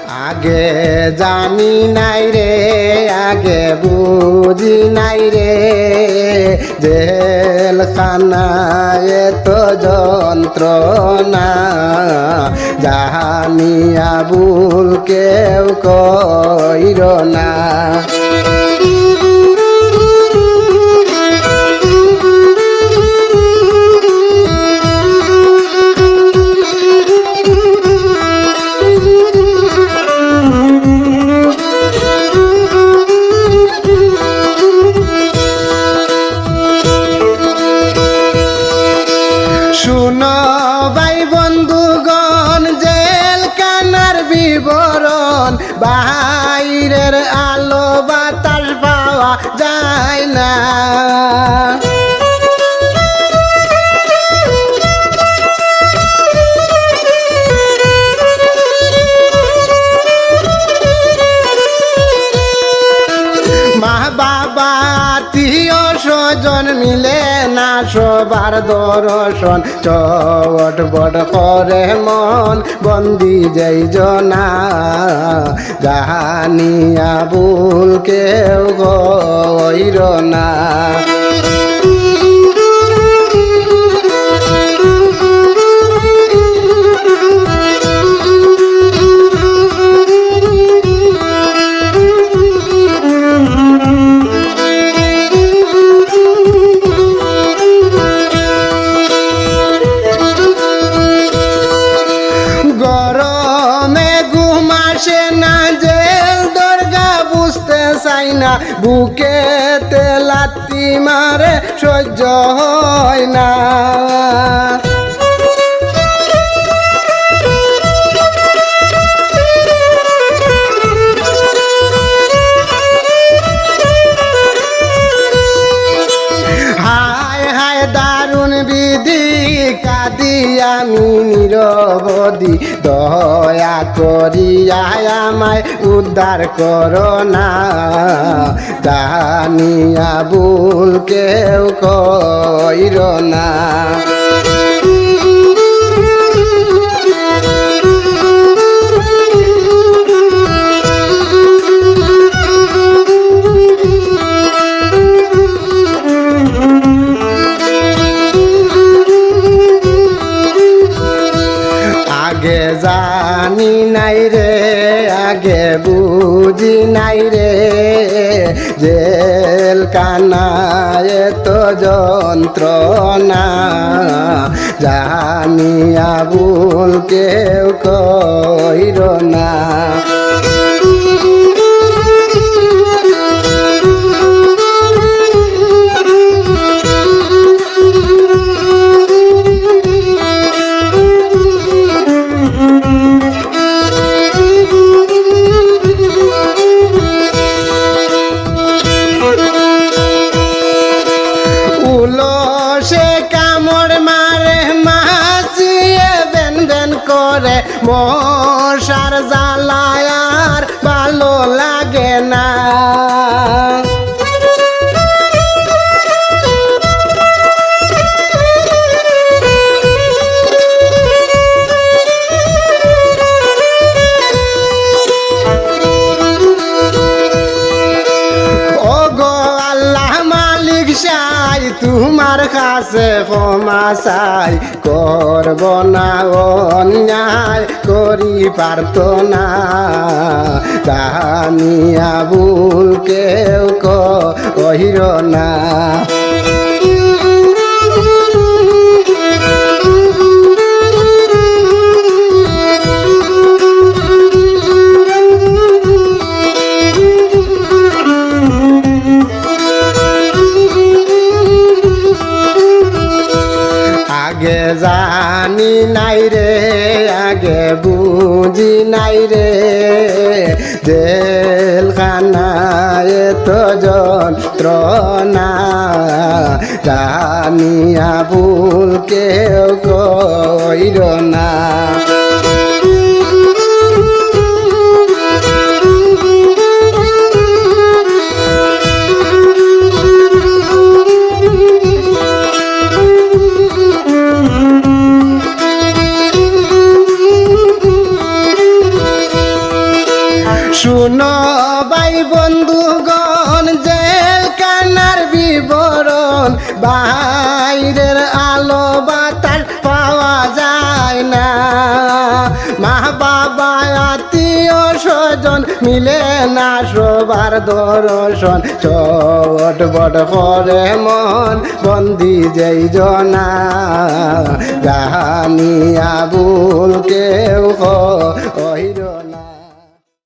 আগে জানি নাই রে আগে বুঝি নাই রে জেলখানায় তো যন্ত্রণা জাহানিয়া ভুল কেউ কইর না। শুনো ভাই বন্ধুগণ জেলখানার বিবরণ বাইরের আলো বাতাস পাওয়া যায় না। মা বাবা আত্মীয় স্বজন মিলে না সবার দর্শন চট বট করে মন বন্দি যেই জনা জাহানিয়া ভুল কেউ কইর না। গরমে ঘুম আসে না জেল দরজা বুঝতে চাই না বুকেতে লাথি মারে সহ্য হয় না। হায় হায় দারুণ বিধি কাঁদি আমি নিরবধি দয়া করিয়া আমায় উদ্ধার করো না জাহানিয়া ভুল কেউ কইর না। আগে জানি নাই রে আগে বুঝি নাই রে জেলখানায় তো যন্ত্রণা জাহানিয়া ভুল কেউ কইর না। সে কামড় মারে মাছিয়ে বেন বেন করে মশার জ্বালায় আর ভালো লাগে না। তোমার কাছে ক্ষমা চাই করব না অন্যায় করি পারত না জাহানিয়া ভুল কেউ কইর না। আগে জানি নাই রে আগে বুঝি নাই রে জেলখানায় তো যন্ত্রণা জাহানিয়া ভুল কেউ কইর না। শুনো ভাই বন্ধুগণ জেলখানার বিবরণ বাইরের আলো বাতাস পাওয়া যায় না মা বাবা আত্মীয় স্বজন মিলে না সবার দর্শন চটবট করে মন বন্দি যেই জনা জাহানিয়া ভুল কেউ কইর